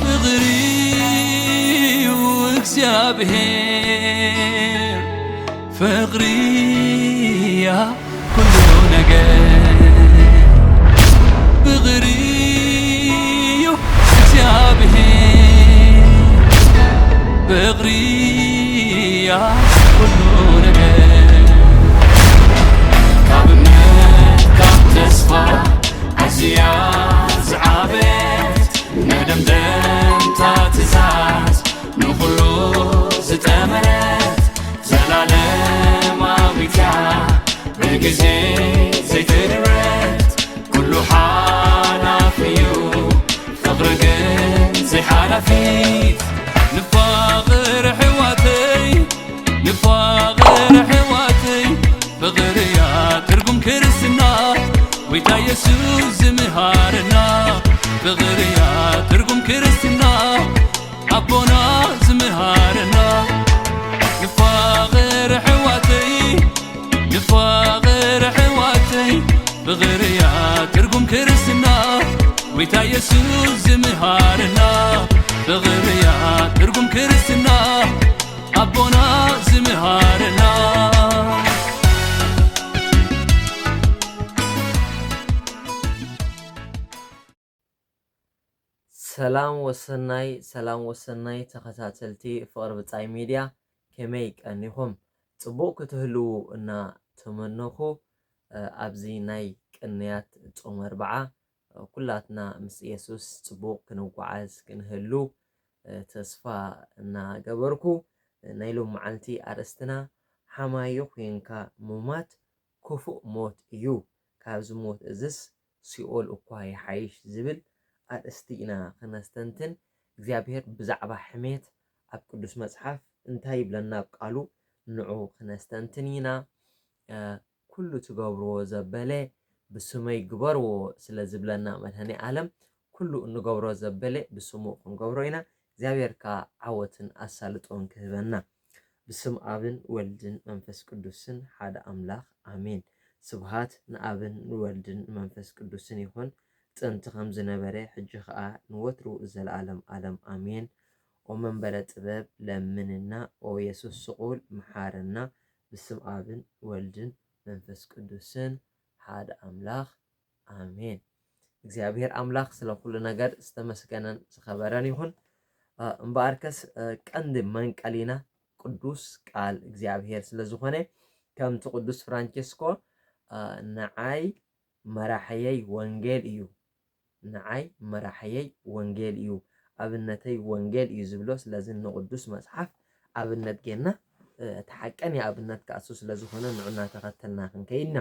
فقري وإكسابهر فقري يا كل نجار فقري وإكسابهر فقري يا كل نجار كابنت كاب تسفى عزياز عابت ندم تاتزاز نخلو زتمرت زلالم عبيتها بالجزي زي تدرت كله حالا فيو فقرقن زي حالا فيت نفاقر حواتي نفاقر حواتي فقريا ترقم كرسنا ويتا يسوس مهارنا فقريا ترقم كرسنا أبونا زمهارنا نفاقر حواتي نفاقر حواتي فقريا ترقم كرسنا ويتا يسوس زمهارنا فقريا ترقم كرسنا أبونا زمهارنا ሰላም ወሰናይ ተኸታተልቲ ፍቅር ብጻይ ሚድያ ከመይ ቀኒኹም ጽቡቕ ክትህልው እና ተመነኹ ኣብዚ ናይ ቅንያት ጾም 40 ኩላትና ምስ ኢየሱስ ጽቡቕ ክንጓዓዝ ክንህሉ ተስፋ እናገበርኩ ናይ ሎም መዓልቲ ኣርእስትና ሓማዮ ኮንካ ሙማት ክፉእ ሞት እዩ ካብዚ ሞት እዝስ ሲኦል እኳ ይሓይሽ ዝብል ኣርእስቲ ኢና ክነስተንትን እግዚአብሔር ብዛዕባ ሕሜት ኣብ ቅዱስ መጽሓፍ እንታይ ይብለና ኣብ ቃሉ ንዑ ክነስተንትን ኢና ኩሉ ትገብርዎ ዘበለ ብስመይ ግበርዎ ስለ ዝብለና መድኃኔ ዓለም ኩሉ እንገብሮ ዘበለ ብስሙ ክንገብሮ ኢና እግዚአብሔርካ ዓወትን ኣሳልጦን ክህበና ብስም ኣብን ወልድን መንፈስ ቅዱስን ሓደ ኣምላኽ አሜን ስብሃት ንኣብን ንወልድን መንፈስ ቅዱስን ይኹን ጥንቲ ከም ዝነበረ ሕጂ ከዓ ንወትሩ ዘለዓለም ዓለም አሜን ኦ መንበረ ጥበብ ለምንና ኦ ኢየሱስ ስቁል መሓረና ብስም ኣብን ወልድን መንፈስ ቅዱስን ሓደ አምላኽ አሜን እግዚአብሔር አምላኽ ስለ ኩሉ ነገር ዝተመስገነን ዝኸበረን ይሁን እምበኣርከስ ቀንዲ መንቀሊና ቅዱስ ቃል እግዚአብሔር ስለ ዝኾነ ከምቲ ቅዱስ ፍራንቺስኮ ንዓይ መራሕየይ ወንጌል እዩ ንዓይ መራሕየይ ወንጌል እዩ ኣብነተይ ወንጌል እዩ ዝብሎ ስለዚ ንቅዱስ መጽሓፍ ኣብነት ጌና ተሓቀን ኣብነት ካሱ ስለ ዝኾነ ንዑና ተኸተልና ክንከይድና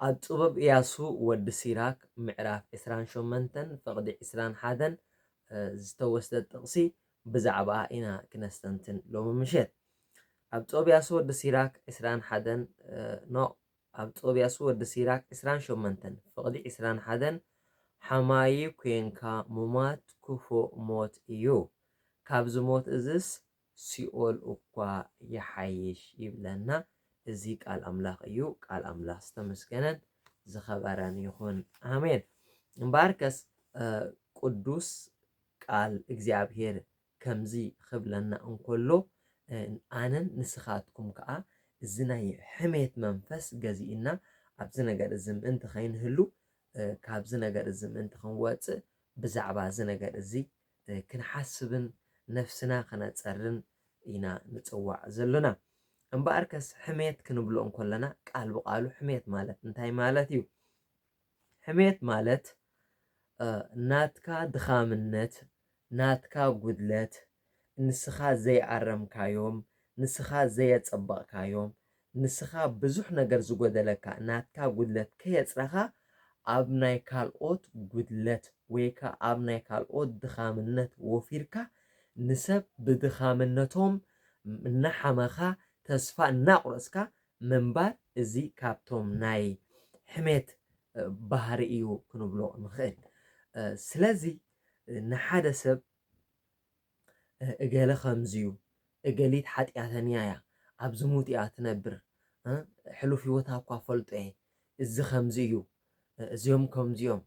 ኣብ ጥበብ ኢያሱ ወዲ ሲራክ ምዕራፍ 28 ፍቕዲ 21 ዝተወስደ ጥቕሲ ብዛዕባ ኢና ክነስተንትን ሎሚ ምሸት ኣብ ጥበብ ኢያሱ ወዲ ሲራክ 21 ኣብ ጥበብ ኢያሱ ወዲ ሲራክ 28 ፍቕዲ 21 ሓማይ ኮንካ ሙማት ክፉእ ሞት እዩ ካብዚ ሞት እዝስ ሲኦል እኳ ይሓይሽ ይብለና እዚ ቃል ኣምላኽ እዩ ቃል ኣምላኽ ዝተመስገነን ዝኸበረን ይኹን አሜን እምበኣርከስ ቅዱስ ቃል እግዚአብሔር ከምዚ ክብለና እንከሎ ኣነን ንስኻትኩም ከዓ እዚ ናይ ሕሜት መንፈስ ገዚእና ኣብዚ ነገር እዚ ምእንቲ ከይንህሉ ካብዚ ነገር እዚ ምእንቲ ክንወፅእ ብዛዕባ እዚ ነገር እዚ ክንሓስብን ነፍስና ክነፀርን ኢና ንፅዋዕ ዘለና እምበኣርከስ ሕሜት ክንብሎ እንከለና ቃል ብቃሉ ሕሜት ማለት እንታይ ማለት እዩ ሕሜት ማለት ናትካ ድኻምነት ናትካ ጉድለት ንስኻ ዘይኣረምካዮም ንስኻ ዘየፀበቕካዮም ንስኻ ብዙሕ ነገር ዝጎደለካ ናትካ ጉድለት ከየፅረኻ ኣብ ናይ ካልኦት ጉድለት ወይካ ኣብ ናይ ካልኦት ድኻምነት ወፊርካ ንሰብ ብድኻምነቶም እናሓመኻ ተስፋ እናቁረፅካ ምንባር እዚ ካብቶም ናይ ሕሜት ባህሪ እዩ ክንብሎ ንኽእል ስለዚ ንሓደ ሰብ እገለ ከምዝዩ እገሊት ሓጢአተኛ እያ ኣብ ዝሙት እያ ትነብር ሕሉፍ ህይወታ እኳ ፈልጦ እዚ ከምዚ እዩ እዚኦም ከምዚኦም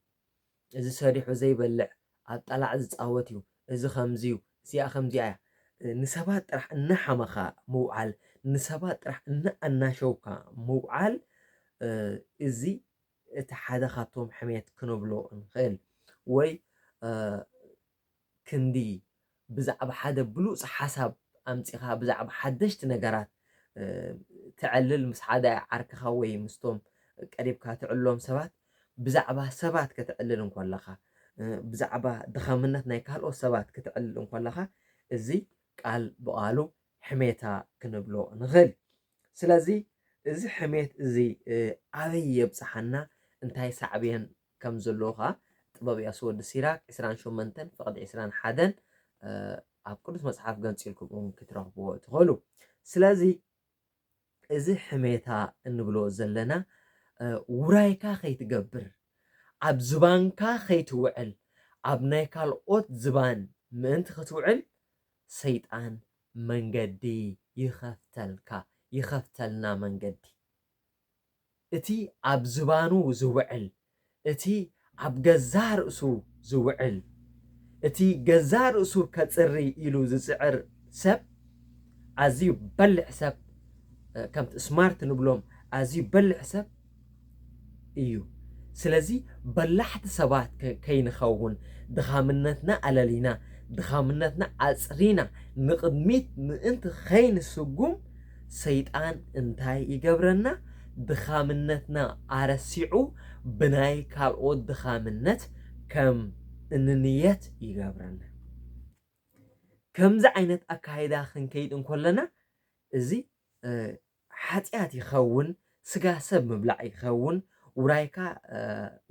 እዚ ሰሪሑ ዘይበልዕ ኣብ ጣላዕ ዝፃወት እዩ እዚ ከምዚ እዩ እዚኣ ከምዚኣ እያ ንሰባት ጥራሕ እናሓመኻ ምውዓል ንሰባት ጥራሕ እናኣናሸውካ ምውዓል እዚ እቲ ሓደ ካብቶም ሕሜት ክንብሎ ንኽእል ወይ ክንዲ ብዛዕባ ሓደ ብሉፅ ሓሳብ ኣምፂኻ ብዛዕባ ሓደሽቲ ነገራት ትዕልል ምስ ሓደ ዓርክኻ ወይ ምስቶም ቀሪብካ ትዕልሎም ሰባት ብዛዕባ ሰባት ክትዕልል እንከለኻ ብዛዕባ ድኻምነት ናይ ካልኦት ሰባት ክትዕልል እንከለኻ እዚ ቃል ብቓሉ ሕሜታ ክንብሎ ንኽእል ስለዚ እዚ ሕሜት እዚ ኣበይ የብፅሓና እንታይ ሳዕብየን ከም ዘለዎ ከዓ ጥበብ ኢያሱ ወዲ ሲራክ 28 ፍቕዲ 21 ኣብ ቅዱስ መፅሓፍ ገንፂ ኢልኩም ክትረኽብዎ ትኽእሉ ስለዚ እዚ ሕሜታ እንብሎ ዘለና ውራይካ ከይትገብር ኣብ ዝባንካ ከይትውዕል ኣብ ናይ ካልኦት ዝባን ምእንቲ ክትውዕል ሰይጣን መንገዲ ይኸፍተልና መንገዲ እቲ ኣብ ዝባኑ ዝውዕል እቲ ኣብ ገዛ ርእሱ ዝውዕል እቲ ገዛ ርእሱ ከፅሪ ኢሉ ዝፅዕር ሰብ ኣዝዩ በልዕ ሰብ ከምቲ ስማርት ንብሎም ኣዝዩ በልዕ ሰብ እዩ ስለዚ በላሕቲ ሰባት ከይንኸውን ድኻምነትና ኣለሊና ድኻምነትና ኣፅሪና ንቅድሚት ምእንቲ ከይንስጉም ሰይጣን እንታይ ይገብረና ድኻምነትና ኣረሲዑ ብናይ ካልኦት ድኻምነት ከም እንንየት ይገብረና ከምዚ ዓይነት ኣካይዳ ክንከይድ እንከለና እዚ ሓጢኣት ይኸውን ስጋ ሰብ ምብላዕ ይኸውን ውራይካ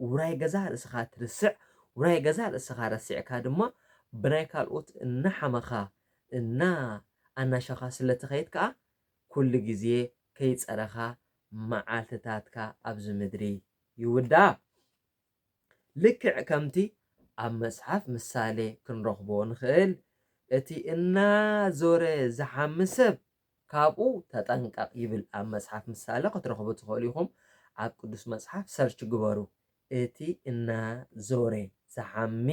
ውራይ ገዛ ርእስኻ ትርስዕ ውራይ ገዛ ርእስኻ ረሲዕካ ድማ ብናይ ካልኦት እናሓመኻ እና ኣናሸኻ ስለትኸይድ ከዓ ኩሉ ግዜ ከይፀረኻ መዓልትታትካ ኣብዚ ምድሪ ይውዳእ ልክዕ ከምቲ ኣብ መፅሓፍ ምሳሌ ክንረኽቦ ንኽእል እቲ እናዞረ ዝሓሚ ሰብ ካብኡ ተጠንቀቕ ይብል ኣብ መፅሓፍ ምሳሌ ክትረኽቡ ትኽእሉ ኢኹም ኣብ ቅዱስ መፅሓፍ ሰርች ግበሩ እቲ እናዞረ ዝሓሚ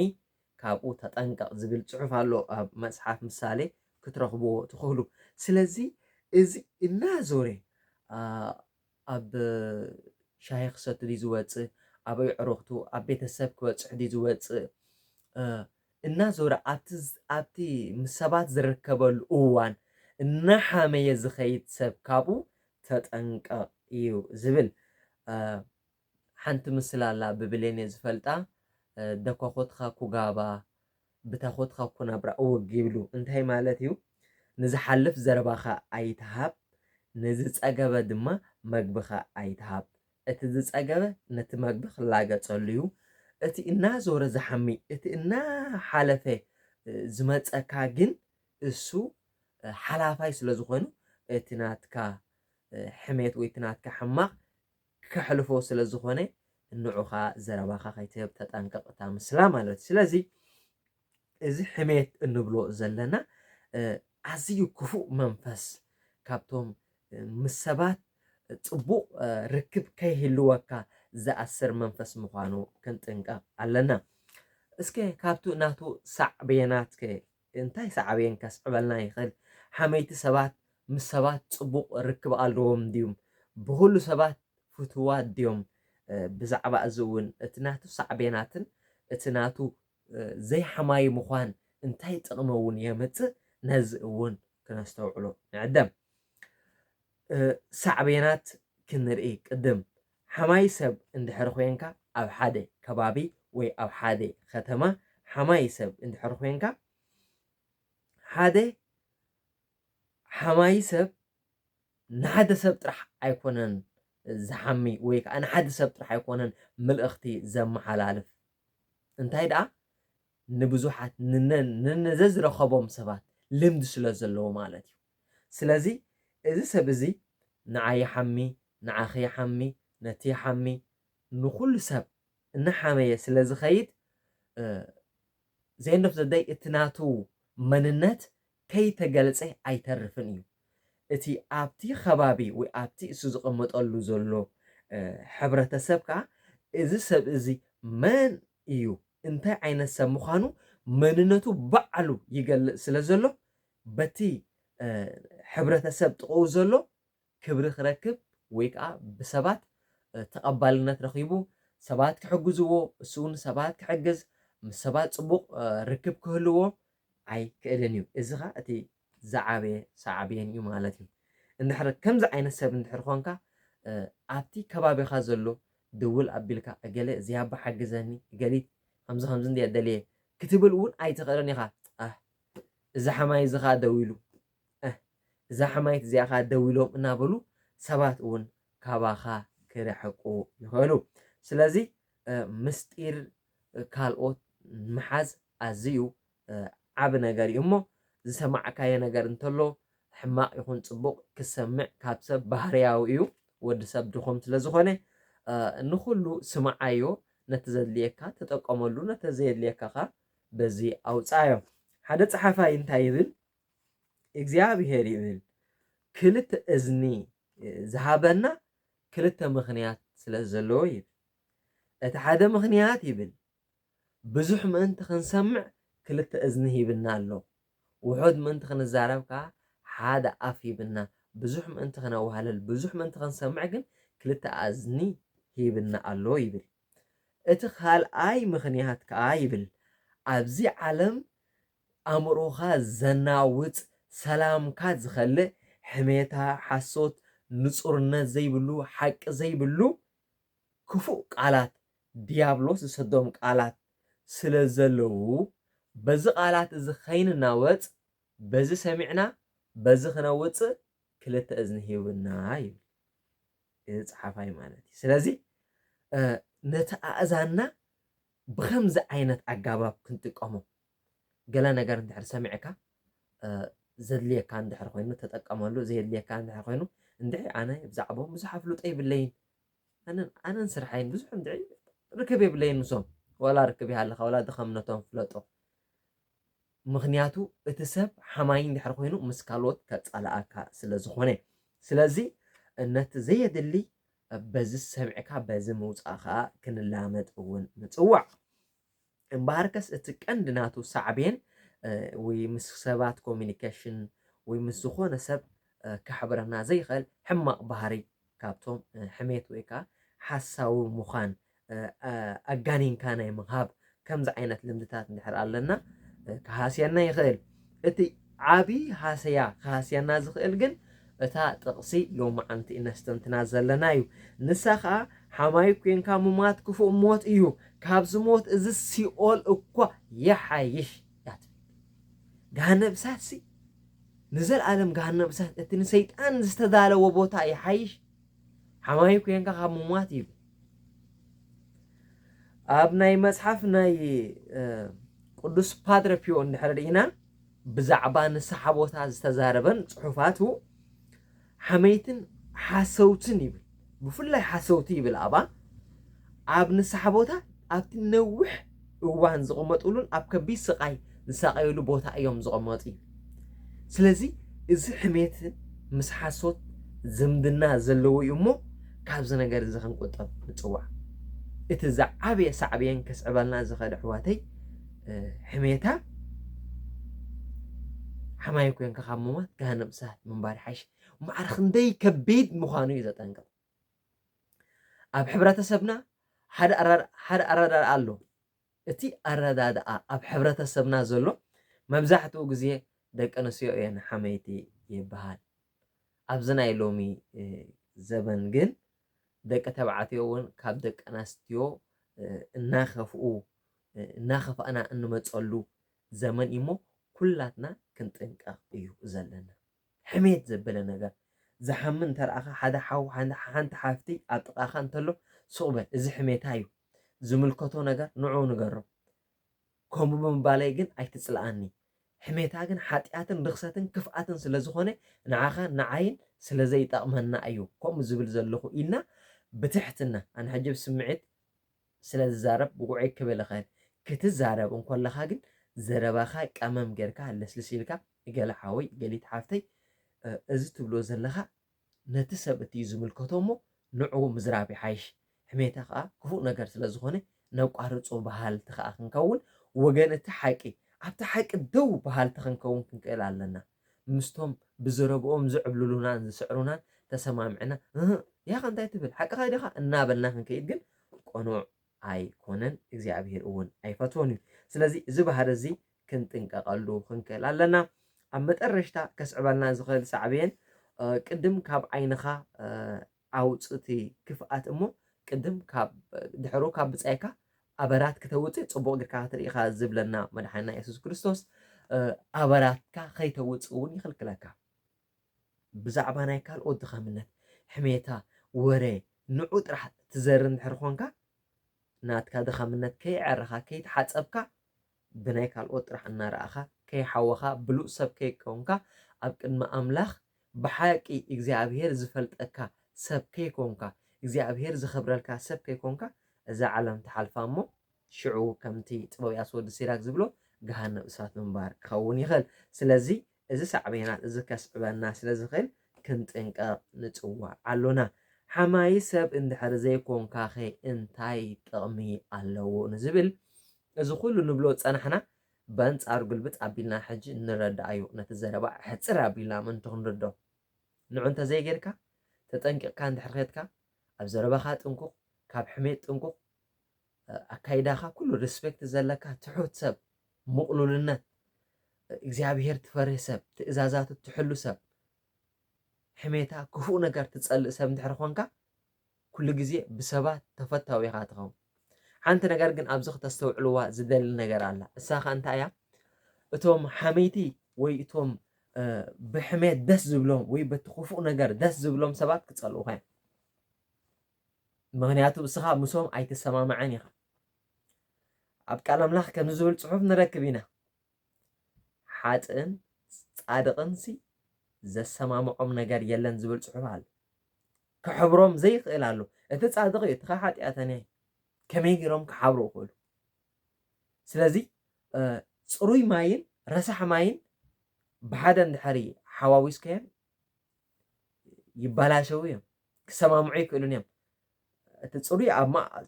ካብኡ ተጠንቀቕ ዝብል ፅሑፍ ኣሎ ኣብ መፅሓፍ ምሳሌ ክትረኽብዎ ትኽእሉ ስለዚ እዚ እናዞረ ኣብ ሻሂ ክሰቲ ድዩ ዝወፅእ ኣብ ኣዕሩኽቱ ኣብ ቤተሰብ ክበፅሕ ድዩ ዝወፅእ እናዞረ ኣብቲ ምስ ሰባት ዝርከበሉ እዋን እናሓመየ ዝኸይድ ሰብ ካብኡ ተጠንቀቕ እዩ ዝብል ሓንቲ ምስሊ ኣላ ብብሌን እየ ዝፈልጣ ደኳኾትካ ኩጋባ ብታኾትካ ኩናብራ እውግ ይብሉ እንታይ ማለት እዩ ንዝሓልፍ ዘረባኻ ኣይትሃብ ንዝፀገበ ድማ መግብኻ ኣይትሃብ እቲ ዝፀገበ ነቲ መግቢ ክላገፀሉ እዩ እቲ እናዞረ ዝሓሚ እቲ እናሓለፈ ዝመፀካ ግን እሱ ሓላፋይ ስለ ዝኾኑ እቲ ናትካ ሕሜት ወይ እቲ ናትካ ሕማቕ ክሕልፎ ስለ ዝኾነ ንዑኻ ዘረባኻ ከይትህብ ተጠንቀቕ እታ ምስላ ማለት እዩ ስለዚ እዚ ሕሜት እንብሎ ዘለና ኣዝዩ ክፉእ መንፈስ ካብቶም ምስ ሰባት ፅቡቕ ርክብ ከይህልወካ ዝኣስር መንፈስ ምዃኑ ክንጥንቀቕ ኣለና እስከ ካብቱ ናቱ ሳዕቤናት እንታይ ሳዕቤን ከስዕበልና ይኽእል ሓመይቲ ሰባት ምስ ሰባት ፅቡቕ ርክብ ኣለዎም ድዮም ብኩሉ ሰባት ፍትዋት ድዮም ብዛዕባ እዚ እውን እቲ ናቱ ሳዕቤናትን እቲ ናቱ ዘይሓማይ ምዃን እንታይ ጥቕሚ እውን የምፅእ ነዚ እውን ክነስተውዕሎ ንዕደም ሳዕቤናት ክንርኢ ቅድም ሓማይ ሰብ እንድሕር ኮንካ ኣብ ሓደ ከባቢ ወይ ኣብ ሓደ ከተማ ሓማይ ሰብ እንድሕር ኮንካ ሓደ ሓማይ ሰብ ንሓደ ሰብ ጥራሕ ኣይኮነን ዝሓሚ ወይ ከዓ ንሓደ ሰብ ጥራሕ ኣይኮነን መልእኽቲ ዘመሓላልፍ እንታይ ደኣ ንብዙሓት ንዘዝረኸቦም ሰባት ልምዲ ስለ ዘለዎ ማለት እዩ ስለዚ እዚ ሰብ እዚ ንዓይ ሓሚ ንዓኺ ሓሚ ነቲ ሓሚ ንኩሉ ሰብ እናሓመየ ስለ ዝኸይድ ዘየንደፍ ዘዳይ እቲ ናቱ መንነት ከይተገልፀ ኣይተርፍን እዩ እቲ ኣብቲ ከባቢ ወይ ኣብቲ እሱ ዝቕመጠሉ ዘሎ ሕብረተሰብ ከዓ እዚ ሰብ እዚ መን እዩ እንታይ ዓይነት ሰብ ምዃኑ መንነቱ ባዕሉ ይገልጽ ስለ ዘሎ በቲ ሕብረተሰብ ጥቕኡ ዘሎ ክብሪ ክረክብ ወይ ከዓ ብሰባት ተቐባልነት ረኺቡ ሰባት ክሕግዝዎ እሱ እውን ሰባት ክሕግዝ ምስ ሰባት ፅቡቕ ርክብ ክህልዎ ኣይክእልን እዩ እዚ ኸ እቲ ዝዓበየ ሳዕብየን እዩ ማለት እዩ እንድሕር ከምዚ ዓይነት ሰብ እንድሕር ኮንካ ኣብቲ ከባቢኻ ዘሎ ድውል ኣቢልካ እገለ እዚኣባ ሓግዘኒ ገሊት ከምዚ ከምዚ እንድየ ደልየ ክትብል እውን ኣይትኽእልን ኢኻ እዚ ሓማይ እዚ ኸ ደው ኢሉ እዛ ሓማይት እዚኣ ኸ ደው ኢሎም እናበሉ ሰባት እውን ካባኻ ክርሕቁ ይኽእሉ ስለዚ ምስጢር ካልኦት ምሓዝ ኣዝዩ ዓብ ነገር እዩ እሞ ዝሰማዕካየ ነገር እንተሎ ሕማቕ ይኹን ፅቡቕ ክሰምዕ ካብ ሰብ ባህርያዊ እዩ ወዲ ሰብ ድኹም ስለ ዝኾነ ንኩሉ ስምዓዮ ነቲ ዘድልየካ ተጠቀመሉ ነቲ ዘየድልየካ ኸ በዚ ኣውፃዮ ሓደ ፀሓፋይ እንታይ ይብል እግዚኣብሔር ይብል ክልተ እዝኒ ዝሃበና ክልተ ምኽንያት ስለ ዘለዎ ይብል እቲ ሓደ ምኽንያት ይብል ብዙሕ ምእንቲ ክንሰምዕ ክልተ እዝኒ ሂብና ኣሎ ውሑድ ምእንቲ ክንዛረብ ከዓ ሓደ ኣፍ ሂብና ብዙሕ ምእንቲ ክነዋህለል ብዙሕ ምእንቲ ክንሰምዕ ግን ክልተ እዝኒ ሂብና ኣሎ ይብል እቲ ካልኣይ ምኽንያት ከዓ ይብል ኣብዚ ዓለም ኣእምሮኻ ዘናውፅ ሰላምካ ዝኸልእ ሕሜታ ሓሶት ንጹርነት ዘይብሉ ሓቂ ዘይብሉ ክፉእ ቃላት ዲያብሎስ ዝሰዶም ቃላት ስለ ዘለዉ በዚ ቃላት እዚ ከይንናወፅ በዚ ሰሚዕና በዚ ክነውፅእ ክልተ እዝኒ ሂብና ይብል እዚ ፀሓፋይ ማለት እዩ ስለዚ ነቲ ኣእዛንና ብከምዚ ዓይነት ኣገባብ ክንጥቀሞ ገለ ነገር እንድሕር ሰሚዕካ ዘድልየካ እንድሕር ኮይኑ ተጠቀመሉ ዘየድልየካ እንድሕር ኮይኑ እንድዒ ኣነ ብዛዕቦም ብዙሕ ኣፍልጦ ይብለይን ኣነን ስርሐይን ብዙሕ እንድዒ ርክብ የብለይን ንሶም ወላ ርክብ ይሃለኻ ወላ ድኸምነቶም ፍለጦ ምክንያቱ እቲ ሰብ ሓማይ እንድሕር ኮይኑ ምስ ካልኦት ከፀላኣካ ስለ ዝኾነ ስለዚ ነቲ ዘየድሊ በዚ ሰሚዕካ በዚ ምውፃእ ከዓ ክንላመድ እውን ንፅዋዕ እምበሃርከስ እቲ ቀንዲ ናቱ ሳዕብየን ወይ ምስ ሰባት ኮሚኒኬሽን ወይ ምስ ዝኾነ ሰብ ክሕብረና ዘይኽእል ሕማቕ ባህሪ ካብቶም ሕሜት ወይ ከዓ ሓሳዊ ምዃን ኣጋኒንካ ናይ ምሃብ ከምዚ ዓይነት ልምድታት እንድሕር ኣለና ክሃስየና ይኽእል እቲ ዓብይ ሃሰያ ክሃስየና ዝኽእል ግን እታ ጥቕሲ ሎማዓንቲ እነስተንትና ዘለና እዩ ንሳ ከዓ ሓማይ ኮንካ ምማት ክፉእ ሞት እዩ ካብዚ ሞት እዚ ሲኦል እኳ የሓይሽ ገሃነም እሳት ሲ ንዘለኣለም ገሃነም እሳት እቲ ንሰይጣን ዝተዳለወ ቦታ ይሓይሽ ሓማይ ኮንካ ካብ ምማት እዩ ኣብ ናይ መፅሓፍ ናይ ቅዱስ ፓድረ ፒዮ እንድሕር ርኢና ብዛዕባ ንስሓ ቦታ ዝተዛረበን ፅሑፋቱ ሓመይትን ሓሰውትን ይብል ብፍላይ ሓሰውቲ ይብል ኣብ ንስሓ ቦታ ኣብቲ ነዊሕ እዋን ዝቕመጡሉን ኣብ ከቢድ ስቃይ ዝሳቀየሉ ቦታ እዮም ዝቕመጡ ስለዚ እዚ ሕሜትን ምስ ሓሶት ዝምድና ዘለዎ እዩ እሞ ካብዚ ነገር እዚ ክንቁጠብ ንፅዋዕ እቲ ዝዓበየ ሳዕብየን ከስዕበልና ዝኽእል ኣሕዋተይ ሕሜታ ሓማይ ኮንካ ካብ ምማት ገሃነም እሳት ምንባር ይሓይሽ ማዕረ ክንደይ ከቢድ ምዃኑ እዩ ዘጠንቅቕ ኣብ ሕብረተሰብና ሓደ ኣረዳድኣ ኣሎ እቲ ኣረዳድኣ ኣብ ሕብረተሰብና ዘሎ መብዛሕትኡ ግዜ ደቂ ኣንስትዮ እየን ሓመይቲ ይበሃል ኣብዚ ናይ ሎሚ ዘበን ግን ደቂ ተባዕትዮ እውን ካብ ደቂ ኣንስትዮ እናኸፍአና እንመፀሉ ዘመን እሞ ኩላትና ክንጥንቀቕ እዩ ዘለና ሕሜት ዘበለ ነገር ዝሓምን ተረኣኻ ሓደ ሓው ሓንቲ ሓፍቲ ኣብ ጥቓኻ እንተሎ ስቕበል እዚ ሕሜታ እዩ ዝምልከቶ ነገር ንዑ ንገሮ ከምኡ ብምባለይ ግን ኣይትፅልኣኒ ሕሜታ ግን ሓጢኣትን ርክሰትን ክፍኣትን ስለ ዝኾነ ንዓኻ ንዓይን ስለ ዘይጠቕመና እዩ ከምኡ ዝብል ዘለኹ ኢልና ብትሕትና ኣነ ሕጂ ብስምዒት ስለ ዝዛረብ ብጉዕይ ክብል ይኽእል ክትዛረብ እንከለኻ ግን ዘረባኻ ቀመም ጌርካ ለስልስ ኢልካ ገለ ሓወይ ገሊት ሓፍተይ እዚ ትብሎ ዘለኻ ነቲ ሰብ እቲ ዝምልከቶ እሞ ንዑ ምዝራብ ይሓይሽ ሕሜታ ከዓ ክፉእ ነገር ስለ ዝኾነ ነቋርጾ ባህልቲ ከዓ ክንከውን ወገን እቲ ሓቂ ኣብቲ ሓቂ ደው ባህልቲ ክንከውን ክንክእል ኣለና ምስቶም ብዝረብኦም ዝዕብልሉናን ዝስዕሩናን ተሰማምዕና ያኸ እንታይ ትብል ሓቂኻ ዲኻ እናበልና ክንከይድ ግን ቆኑዕ ኣይኮነን እግዚኣብሔር እውን ኣይፈትዎን እዩ ስለዚ እዚ ባህሪ እዚ ክንጥንቀቐሉ ክንክእል ኣለና ኣብ መጠረሽታ ከስዕበልና ዝኽእል ሳዕብየን ቅድም ካብ ዓይንኻ ኣውፅእቲ ክፍኣት እሞ ቅድም ካብ ድሕሩ ካብ ብፃይካ ኣበራት ክተውፅእ ፅቡቅ ጌርካ ክትርኢኻ ዝብለና መድሓኒና ኢየሱስ ክርስቶስ ኣበራትካ ከይተውፅእ እውን ይኽልክለካ ብዛዕባ ናይ ካልኦት ድኸምነት ሕሜታ ወሬ ንዑ ጥራሕ ትዘርን ድሕር ኮንካ ናትካ ድኸምነት ከይዕርኻ ከይተሓፀብካ ብናይ ካልኦት ጥራሕ እናረኣኻ ከይሓወኻ ብሉእ ሰብ ከይኮንካ ኣብ ቅድሚ ኣምላኽ ብሓቂ እግዚኣብሔር ዝፈልጠካ ሰብ ከይኮንካ እግዚኣብሔር ዝኽብረልካ ሰብ ከይኮንካ እዛ ዓለም ተሓልፋ እሞ ሽዑ ከምቲ ጥበብያስ ወዲ ሲራክ ዝብሎ ገሃነም እሳት ምንባር ክኸውን ይኽእል ስለዚ እዚ ሳዕቤናት እዚ ከስዕበና ስለ ዝኽእል ክንጥንቀቕ ንፅዋዕ ኣሎና ሓማይ ሰብ እንድሕር ዘይኮንካ ኸ እንታይ ጥቕሚ ኣለዎ ንዝብል እዚ ኩሉ ንብሎ ፀናሕና በአንጻሩ ግልብጥ ኣቢልና ሕጂ ንረዳእዩ ነቲ ዘረባ ሕፅር ኣቢልና ምንቱ ክንርድኦ ንዑ እንተዘይጌርካ ተጠንቂቕካ እንድሕር ኬድካ ኣብ ዘረባኻ ጥንቁቕ ካብ ሕሜት ጥንቁቕ ኣካይዳኻ ኩሉ ሪስፔክት ዘለካ ትሑት ሰብ ምቕሉልነት እግዚኣብሔር ትፈርህ ሰብ ትእዛዛቱ ትሕሉ ሰብ ሕሜታ ክፉእ ነገር ትጸልእ ሰብ እንድሕር ኮንካ ኩሉ ግዜ ብሰባት ተፈታዊ ኢኻ ትኸውን ሓንቲ ነገር ግን ኣብዚ ክተስተውዕልዋ ዝደሊ ነገር ኣላ እሳ ኸ እንታይ እያ እቶም ሓመይቲ ወይ እቶም ብሕሜት ደስ ዝብሎም ወይ በቲ ክፉእ ነገር ደስ ዝብሎም ሰባት ክጸልኡኻ እዮም ምክንያቱ እስኻ ምሶም ኣይትሰማምዐን ኢኻ ኣብ ቃል ኣምላኽ ከም ዝብል ፅሑፍ ንረክብ ኢና ሓጥእን ጻድቕን ዘሰማምዖም ነገር የለን ዝብል ፅሑፍ ኣለ ክሕብሮም ዘይኽእል ኣሎ እቲ ጻድቕ እዩ እቲ ሓጢኣተኛ ከመይ ገይሮም ክሓብሩ ይኽእሉ ስለዚ ፅሩይ ማይን ረሳሕ ማይን ብሓደ እንድሕሪ ሓዋዊስከዮም ይበላሸው እዮም ክሰማምዑ ይክእሉን እዮም እቲ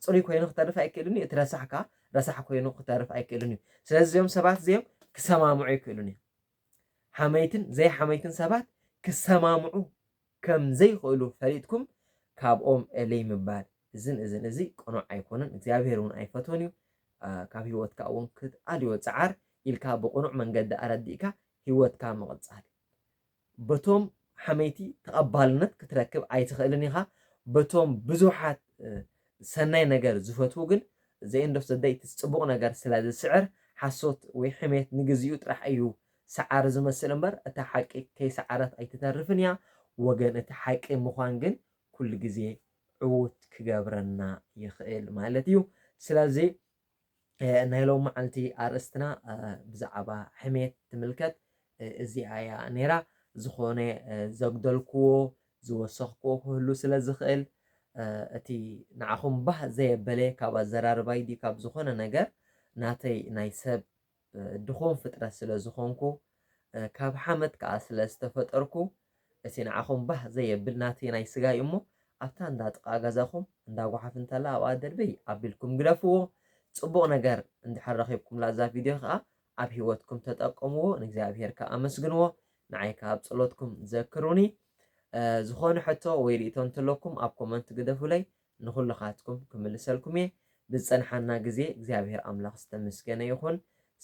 ፅሩይ ኮይኑ ክተርፍ ኣይክእሉን እዩ እቲ ረሳሕ ከዓ ረሳሕ ኮይኑ ክተርፍ ኣይክእሉን እዩ ስለዚ እዚኦም ሰባት እዚኦም ክሰማምዑ ይክእሉን እዮም ሓመይትን ዘይሓመይትን ሰባት ክሰማምዑ ከም ዘይኽእሉ ፈሊጥኩም ካብኦም እለይ ምባል እዝን እዚ ቅኑዕ ኣይኮነን እግዚኣብሔር እውን ኣይፈትዎን እዩ ካብ ሂወትካ እውን ክትኣልዮ ፃዓር ኢልካ ብቕኑዕ መንገዲ ኣረዲእካ ሂወትካ ምቕፃል በቶም ሓመይቲ ተቐባልነት ክትረክብ ኣይትኽእልን ኢኻ በቶም ብዙሓት ሰናይ ነገር ዝፈትው ግን ዘኤንዶፍ ዘዳይ ፅቡቕ ነገር ስለ ዝስዕር ሓሶት ወይ ሕሜት ንግዚኡ ጥራሕ እዩ ሰዓር ዝመስል እምበር እታ ሓቂ ከይሰዓረት ኣይትተርፍን እያ ወገን እቲ ሓቂ ምዃን ግን ኩሉ ግዜ ዕዉት ክገብረና ይኽእል ማለት እዩ ስለዚ ናይ ሎም መዓልቲ ኣርእስትና ብዛዕባ ሕሜት ትምልከት እዚኣ እያ ነይራ ዝኾነ ዘግደልክዎ ዝወሰኽክዎ ክህሉ ስለ ዝኽእል እቲ ንዓኹም ባህ ዘየበለ ካብ ኣዘራርባይ ዲ ካብ ዝኾነ ነገር ናተይ ናይ ሰብ ድኹም ፍጥረት ስለ ዝኾንኩ ካብ ሓመት ከዓ ስለ ዝተፈጠርኩ እቲ ንዓኹም ባህ ዘየብል ናተይ ናይ ስጋ እዩ እሞ ኣብታ እንዳጥቃ ገዛኹም እንዳጓሓፍ እንተላ ኣብኣ ደርበይ ኣቢልኩም ግደፍዎ ፅቡቕ ነገር እንድሕር ረኺብኩምላ እዛ ቪድዮ ከዓ ኣብ ሂወትኩም ተጠቀምዎ ንእግዚኣብሔር ከዓ ኣመስግንዎ ንዓይ ከዓ ኣብ ፀሎትኩም ዘክሩኒ ዝኾነ ሕቶ ወይ ርእቶ እንትለኩም ኣብ ኮመንት ግደፉለይ ንኩልኻትኩም ክምልሰልኩም እየ ብዝፀንሓና ግዜ እግዚኣብሔር ኣምላኽ ዝተመስገነ ይኹን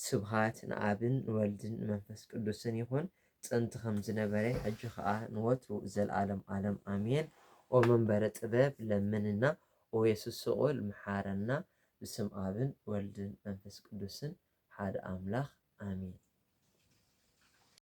ስብሃት ንኣብን ንወልድን ንመንፈስ ቅዱስን ይኹን ጥንቲ ከም ዝነበረ ሕጂ ከዓ ንወቱ ዘለኣለም ዓለም ኣሜን ኦ መንበረ ጥበብ ለምንና ኦ የሱስ ስቁል መሓረና ብስም ኣብን ወልድን መንፈስ ቅዱስን ሓደ ኣምላኽ ኣሜን